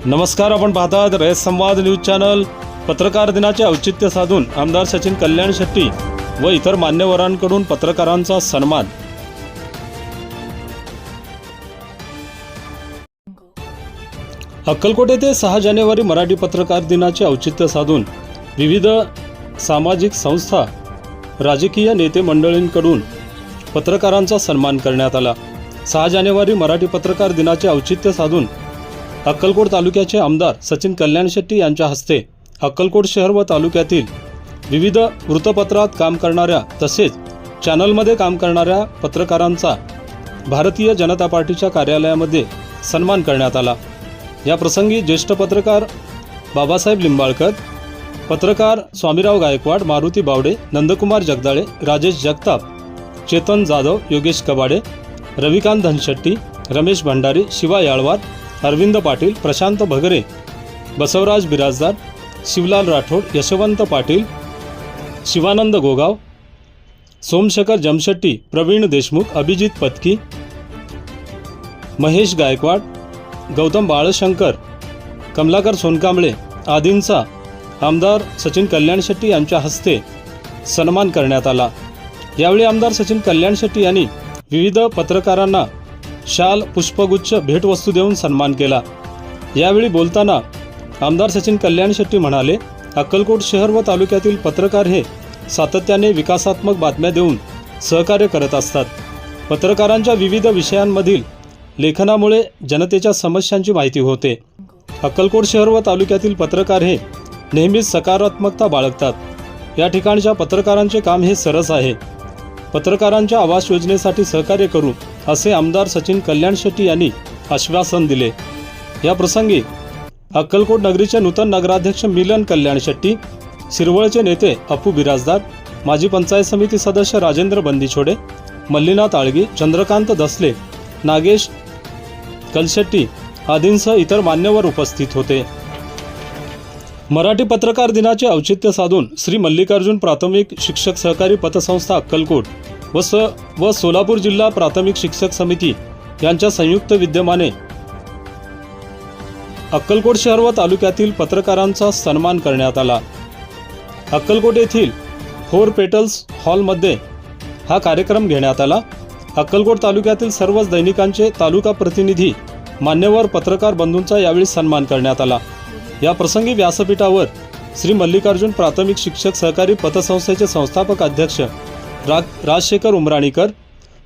नमस्कार, आपण पाहतात रयत संवाद न्यूज चॅनल। पत्रकार दिनाचे औचित्य साधून आमदार सचिन कल्याण शेट्टी व इतर मान्यवरांकडून पत्रकारांचा सन्मान। अक्कलकोट येथे 6 जानेवारी मराठी पत्रकार दिनाचे औचित्य साधून विविध सामाजिक संस्था, राजकीय नेते मंडळींकडून पत्रकारांचा सन्मान करण्यात आला। 6 जानेवारी मराठी पत्रकार दिनाचे औचित्य साधून अक्कलकोट तालुक्याचे आमदार सचिन कल्याण शेट्टी यांच्या हस्ते अक्कलकोट शहर व तालुक्यातील विविध वृत्तपत्रात काम करणाऱ्या तसेच चॅनलमध्ये काम करणाऱ्या पत्रकारांचा भारतीय जनता पार्टीच्या कार्यालयामध्ये सन्मान करण्यात आला। या प्रसंगी ज्येष्ठ पत्रकार बाबासाहेब लिंबाळकर, पत्रकार स्वामीराव गायकवाड, मारुती बावडे, नंदकुमार जगदाळे, राजेश जगताप, चेतन जाधव, योगेश कबाडे, रविकांत धनशेट्टी, रमेश भंडारी, शिवा याळवार, अरविंद पाटील, प्रशांत भगरे, बसवराज बिराजदार, शिवलाल राठोड, यशवंत पाटील, शिवानंद गोगाव, सोमशेखर जमशेट्टी, प्रवीण देशमुख, अभिजित पत्की, महेश गायकवाड, गौतम बाळशंकर, कमलाकर सोनकांबळे आदींचा आमदार सचिन कल्याण शेट्टी यांच्या हस्ते सन्मान करण्यात आला। यावेळी आमदार सचिन कल्याण शेट्टी यांनी विविध पत्रकारांना शाल, पुष्पगुच्छ, भेटवस्तू देऊन सन्मान केला। यावेळी बोलताना आमदार सचिन कल्याण शेट्टी म्हणाले, अक्कलकोट शहर व तालुक्यातील पत्रकार हे सातत्याने विकासात्मक बातम्या देऊन सहकार्य करत असतात। पत्रकारांच्या विविध विषयांमधील लेखनामुळे जनतेच्या समस्यांची माहिती होते। अक्कलकोट शहर व तालुक्यातील पत्रकार हे नेहमीच सकारात्मकता बाळगतात। या ठिकाणच्या पत्रकारांचे काम हे सरस आहे। पत्रकारांच्या आवास योजनेसाठी सहकार्य करू असे आमदार सचिन कल्याण शेट्टी यांनी आश्वासन दिले। या प्रसंगी अक्कलकोट नगरीचे नूतन नगराध्यक्ष मिलन कल्याण शेट्टी, शिरवळचे नेते अपू बिराजदार, माजी पंचायत समिती सदस्य राजेंद्र बंदीछोडे, मल्लीनाथ आळगी, चंद्रकांत दसले, नागेश कलशेट्टी आदींसह इतर मान्यवर उपस्थित होते। मराठी पत्रकार दिनाचे औचित्य साधून श्री मल्लिकार्जुन प्राथमिक शिक्षक सहकारी पतसंस्था अक्कलकोट व सोलापूर जिल्हा प्राथमिक शिक्षक समिती यांच्या संयुक्त विद्यमाने अक्कलकोट शहर व तालुक्यातील पत्रकारांचा सन्मान करण्यात आला। अक्कलकोट येथील 4 पेटल्स हॉलमध्ये हा कार्यक्रम घेण्यात आला। अक्कलकोट तालुक्यातील सर्वच दैनिकांचे तालुका प्रतिनिधी, मान्यवर पत्रकार बंधूंचा यावेळी सन्मान करण्यात आला। या प्रसंगी व्यासपीठावर श्री मल्लिकार्जुन प्राथमिक शिक्षक सहकारी पतसंस्थेचे संस्थापक अध्यक्ष राजशेखर उमराणीकर,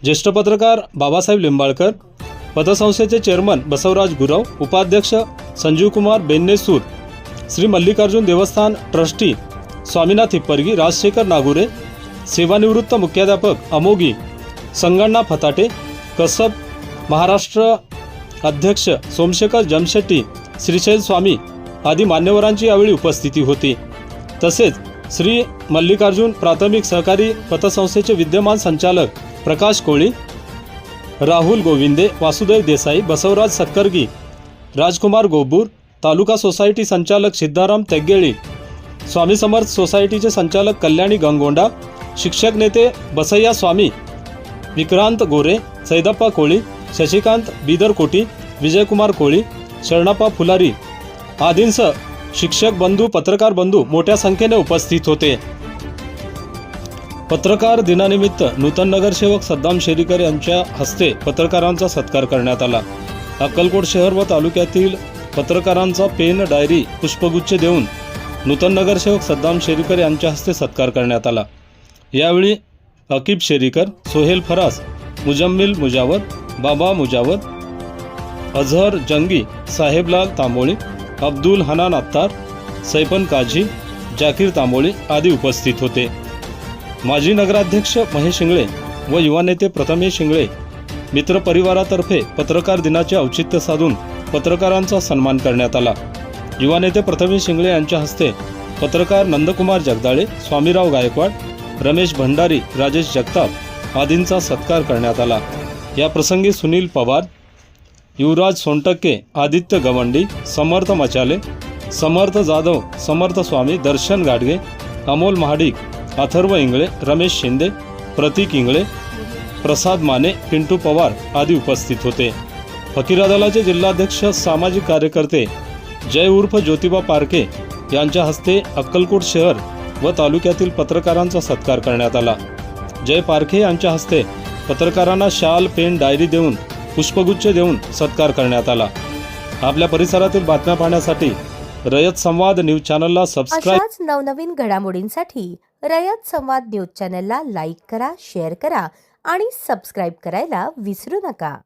ज्येष्ठ पत्रकार बाबासाहेब लिंबाळकर, पतसंस्थेचे चेअरमन बसवराज गुरव, उपाध्यक्ष संजीव कुमार बेन्नेसूर, श्री मल्लिकार्जुन देवस्थान ट्रस्टी स्वामीनाथ हिप्परगी, राजशेखर नागुरे, सेवानिवृत्त मुख्याध्यापक अमोगी संगण्णा फताटे, कसब महाराष्ट्र अध्यक्ष सोमशेखर जमशेट्टी, श्रीशैल स्वामी आदी मान्यवरांची यावेळी उपस्थिती होती। तसेच श्री मल्लिकार्जुन प्राथमिक सहकारी पतसंस्थेचे विद्यमान संचालक प्रकाश कोळी, राहुल गोविंदे, वासुदेव देसाई, बसवराज सक्करगी, राजकुमार गोबूर, तालुका सोसायटी संचालक सिद्धाराम तेग्गेळी, स्वामी समर्थ सोसायटीचे संचालक कल्याणी गंगोंडा, शिक्षक नेते बसय्या स्वामी, विक्रांत गोरे, सैदप्पा कोळी, शशिकांत बिदरकोटी, विजयकुमार कोळी, शरणप्पा फुलारी आदींसह शिक्षक बंधू, पत्रकार बंधू मोठ्या संख्येने उपस्थित होते। पत्रकार दिनानिमित्त नूतन नगरसेवक सद्दाम शेरीकर यांच्या हस्ते पत्रकारांचा सत्कार करण्यात आला। अक्कलकोट शहर व तालुक्यातील पत्रकारांचा पेन, डायरी, पुष्पगुच्छ देऊन नूतन नगरसेवक सद्दाम शेरीकर यांच्या हस्ते सत्कार करण्यात आला। यावेळी अकीब शेरीकर, सोहेल फरास, मुजम्मिल मुजावर, बाबा मुजावर, अझहर जंगी, साहेबलाल तांबोळी, अब्दुल हनान अत्तार, सैफन काझी, जाकीर तांबोळी आदी उपस्थित होते। माजी नगराध्यक्ष महेश शिंगळे व युवा नेते प्रथमेश शिंगळे मित्र परिवारातर्फे पत्रकार दिनाचे औचित्य साधून पत्रकारांचा सन्मान करण्यात आला। युवा नेते प्रथमेश शिंगळे यांच्या हस्ते पत्रकार नंदकुमार जगदाळे, स्वामीराव गायकवाड, रमेश भंडारी, राजेश जगताप आदींचा सत्कार करण्यात आला। या प्रसंगी सुनील पवार, युवराज सोनटक्के, आदित्य गवंडी, समर्थ मचाले, समर्थ जाधव, समर्थ स्वामी, दर्शन गाडगे, अमोल महाडिक, अथर्व इंगळे, रमेश शिंदे, प्रतीक इंगळे, प्रसाद माने, पिंटू पवार आदी उपस्थित होते. फकीरा दलाचे जिल्हाध्यक्ष सामाजिक कार्यकर्ते जय उर्फ ज्योतिबा पारखे यांच्या हस्ते अक्कलकोट शहर व तालुक्यातील पत्रकारांचा सत्कार करण्यात आला. जय पारखे यांच्या हस्ते पत्रकारांना शाल, पेन, डायरी देऊन पुष्पगुच्छ देऊन सत्कार करण्यात आला. आपल्या परिसरातील बातम्या पाहण्यासाठी रयत संवाद न्यूज चॅनलला सबस्क्राईब. अशाच नवनवीन घडामोडींसाठी रयत संवाद न्यूज चॅनलला लाईक करा, शेअर करा आणि सबस्क्राईब करायला विसरू नका.